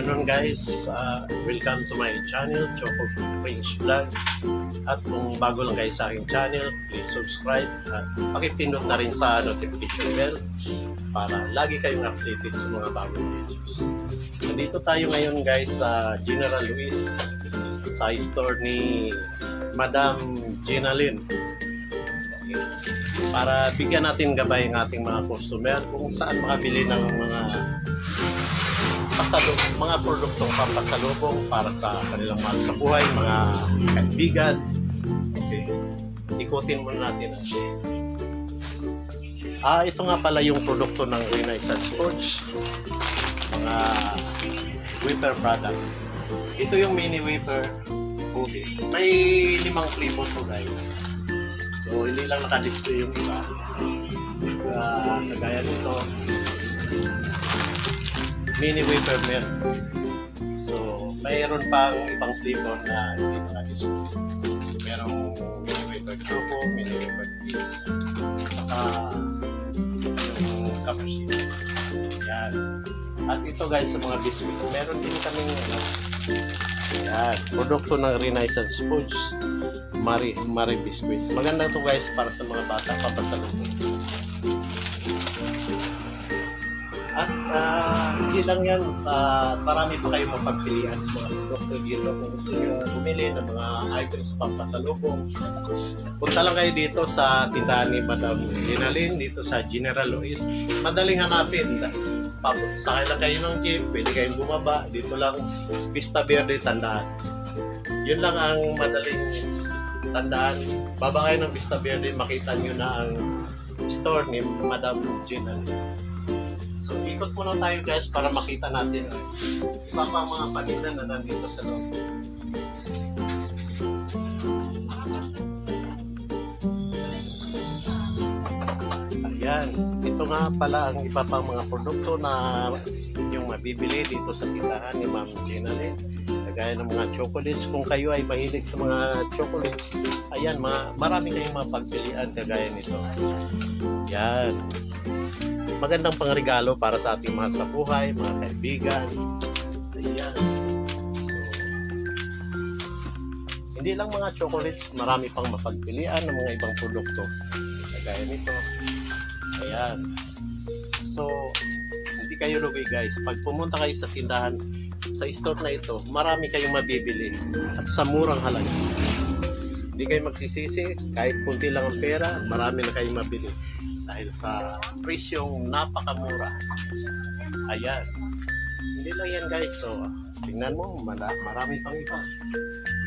afternoon guys. Welcome to my channel, Choco French Vlog. At kung bago lang kayo sa aking channel, please subscribe at pakipindot na rin sa notification bell para lagi kayong updated sa mga bagong videos. Nandito tayo ngayon guys sa General Luis, sa store ni Madam Gina Lynn. Para bigyan natin gabay ng ating mga customer kung saan makabili ng mga produktong pampasalubong para sa kanilang mahal sa buhay, mga kaibigan. Okay. Ikutin muna natin. Ito nga pala yung produkto ng Renaissance Forge, mga whipper product. Ito yung mini whipper hoodie. May 5 flavor to guys. So hindi lang naka-display yung iba. Kagaya nito, mini whipper milk. So, mayroon pang ibang flavor na hindi naka-display. Merong mini whipper choco, mini whipper cheese, saka yung cappuccino. Yan. At ito guys, sa mga biscuit, meron din kaming yan, produkto ng Renaissance Foods, Marie Biscuit. Maganda to guys para sa mga bata, pampasalubong. At hindi lang yan, marami pa kayong mapagpilian sa mga produkto dito. Kung gusto nyo bumili ng mga items pampasalubong, punta lang kayo dito sa tindahan ni Madam Gina Lynn, dito sa General Luis. Madaling hanapin. Sakay lang kayo ng jeep, pwede kayong bumaba. Dito lang, Vista Verde, tandaan. Yun lang ang madaling tandaan. Baba kayo ng Vista Verde, makita nyo na ang store ni Madam Gina Lynn. So, ikot muna tayo guys para makita natin iba pa mga paninda na nandito sa loob. Ayan, ito nga pala ang iba pang mga produkto na yung mabibili dito sa tindahan ni Ma'am Gina Lynn. Kagaya ng mga chocolates, kung kayo ay mahilig sa mga chocolates, ayan, marami kayong mapagpilian kagaya nito. Yan. Magandang pangregalo para sa ating mahal sa buhay, mga kaibigan. Ayan. So, hindi lang mga chocolates, marami pang mapagpilian ng mga ibang produkto. Kagaya nito. Ayan. So, hindi kayo lugi guys. Pag pumunta kayo sa tindahan, sa store na ito, marami kayong mabibili at sa murang halaga. Hindi kayo magsisisi, kahit kunti lang ang pera, marami na kayong mabili. Dahil sa presyong napakamura. Ayan. Hindi lang yan guys. So, tingnan mo, marami pang iba.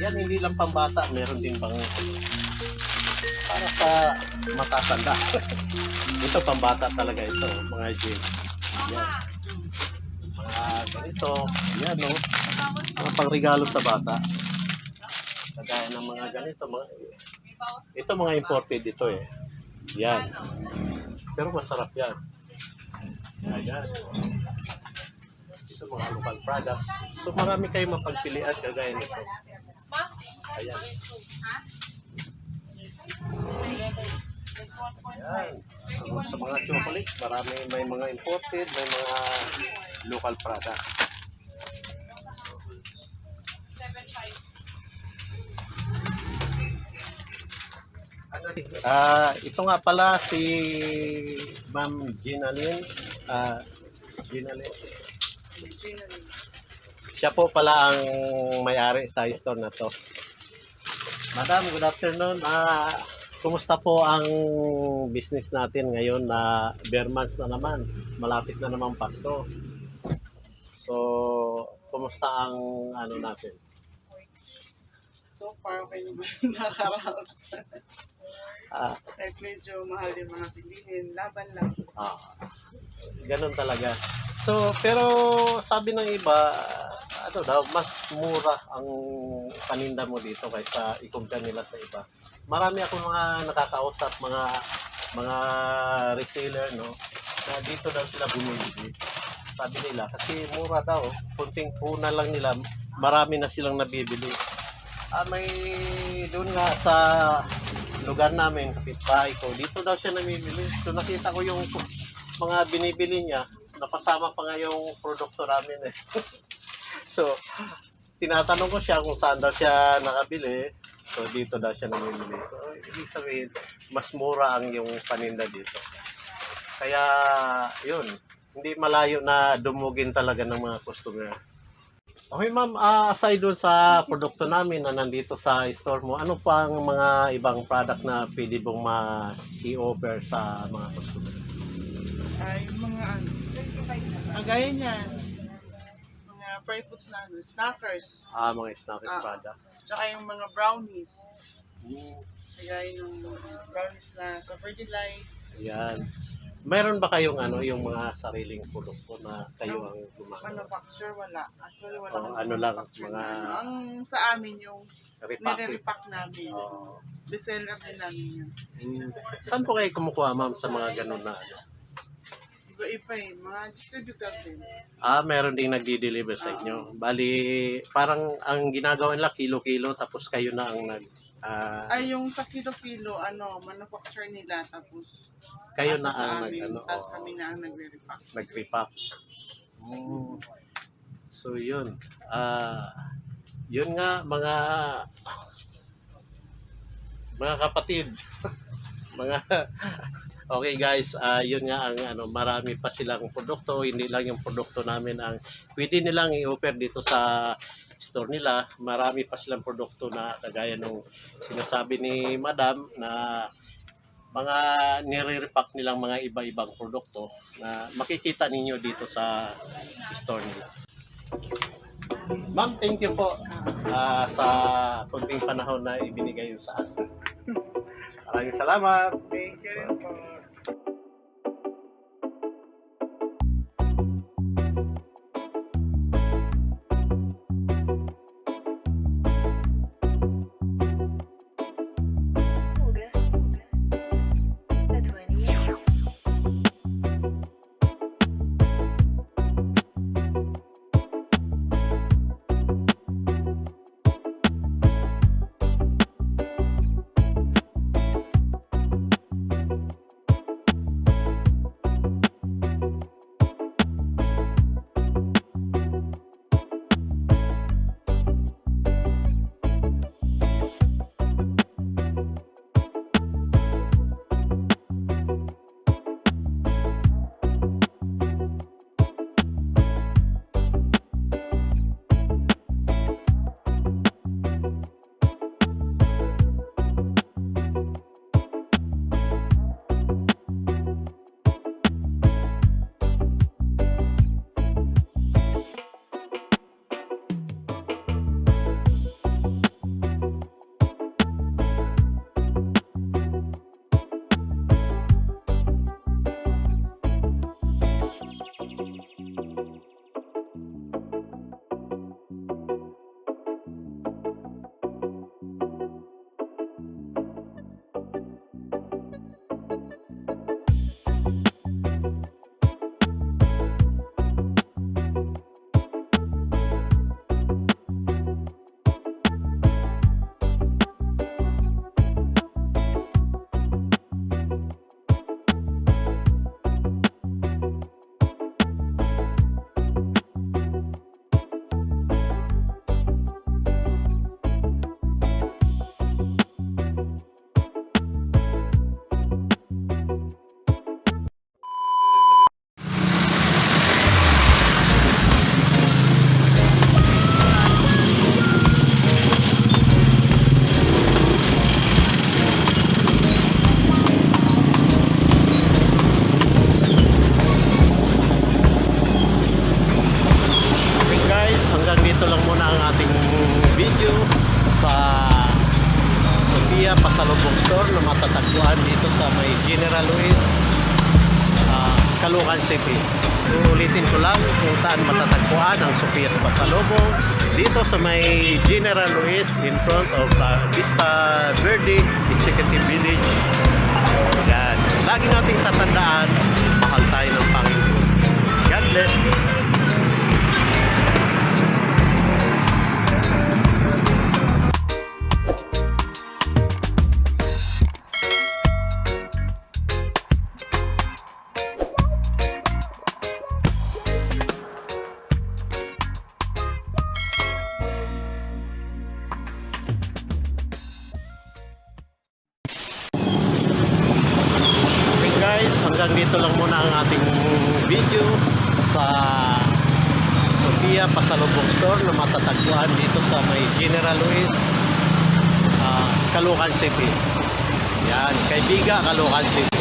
Yan, hindi lang pambata. Meron din pang para sa matatanda. Ito, pambata talaga ito. Mga gym. Yan. Mga ganito. Yan, no? Mga pangregalo sa bata. Kagaya ng mga ganito. Ito mga imported ito eh. Yan. Pero masarap yan. Ayan. Ito mga local products. So marami kayong mapagpilian kagaya nito. Ayan. Ayan. Sa mga chocolate, marami, may mga imported, may mga local products. Ito nga pala si Ma'am Gina Lynn. Gina Lynn. Siya po pala ang may-ari sa store na to. Madam, good afternoon. Kumusta po ang business natin ngayon na bare months na naman? Malapit na naman Pasko. So, kumusta ang ano natin? So far, okay naman nakaraos. Like medyo mahal yung mga bilihin, laban lang. Ganun talaga. So, pero sabi ng iba, ano daw, mas mura ang paninda mo dito kaysa ikumpara nila sa iba. Marami akong mga nakakausap, mga retailer, no, na dito daw sila bumibili. Sabi nila, kasi mura daw, kunting puna lang nila, marami na silang nabibili. May doon nga sa lugar namin, kapitbahay ko, dito daw siya namimili. So nakita ko yung mga binibili niya, napasama pa nga yung produkto namin eh. So, tinatanong ko siya kung saan daw siya nakabili. So, dito daw siya namimili. So, ibig sabihin, mas mura ang yung paninda dito. Kaya, yun. Hindi malayo na dumugin talaga ng mga customer. Okay, ma'am. Aside dun sa produkto namin na nandito sa store mo, ano pang mga ibang product na pwede mong i-offer sa mga customer? Ay, yung mga ano. Kagaya niyan. Mga fry foods na ano, snackers. Mga snacking product. Tsaka yung mga brownies. Mm, Kagaya yung brownies na sa Delight. Ayan. Meron ba kayong yung mga sariling produkto na kayo ang gumagawa? Manufacture, wala. Actually, wala. Oo, akong ano lang, manufacture mga- na ano. Ang sa amin yung Repack. nire-repack namin. Oo. Reseller din namin yun. Saan po kayo kumukuha, ma'am, sa mga ganun na ano? Iba-iba eh. Mga distributor din. Meron ding nagdi-deliver sa inyo. Bali, parang ang ginagawa nila kilo-kilo tapos kayo na ang Ay, yung sa kilo-kilo, manufacture nila. Tapos, kayo asa na sa ang amin. Tapos oo, kami na ang nagre-repack. nag-repack. So, yun. Yun nga, mga kapatid. Okay guys, yun nga ang marami pa silang produkto, hindi lang yung produkto namin ang pwede nilang i-offer dito sa store nila. Marami pa silang produkto na kagaya nung sinasabi ni Madam na mga nire-repack nilang mga iba-ibang produkto na makikita ninyo dito sa store nila. Ma'am, thank you po sa kunting panahon na ibinigay yun sa akin. Maraming salamat. Thank you rin po. August the 20th. pasalubong store na matatagpuan dito sa may General Luis, Caloocan City. Uulitin ko lang kung saan matatagpuan ang Sophia's Pasalubong dito sa may General Luis in front of Vista Verde Executive Village. Yan. Lagi nating tatandaan, mahal tayo ng Panginoon. God bless. ito lang muna ang ating video sa Sophia Pasalubong Store na matatagpuan dito sa may General Luis, Caloocan City. Yan, kay Biga, Caloocan City.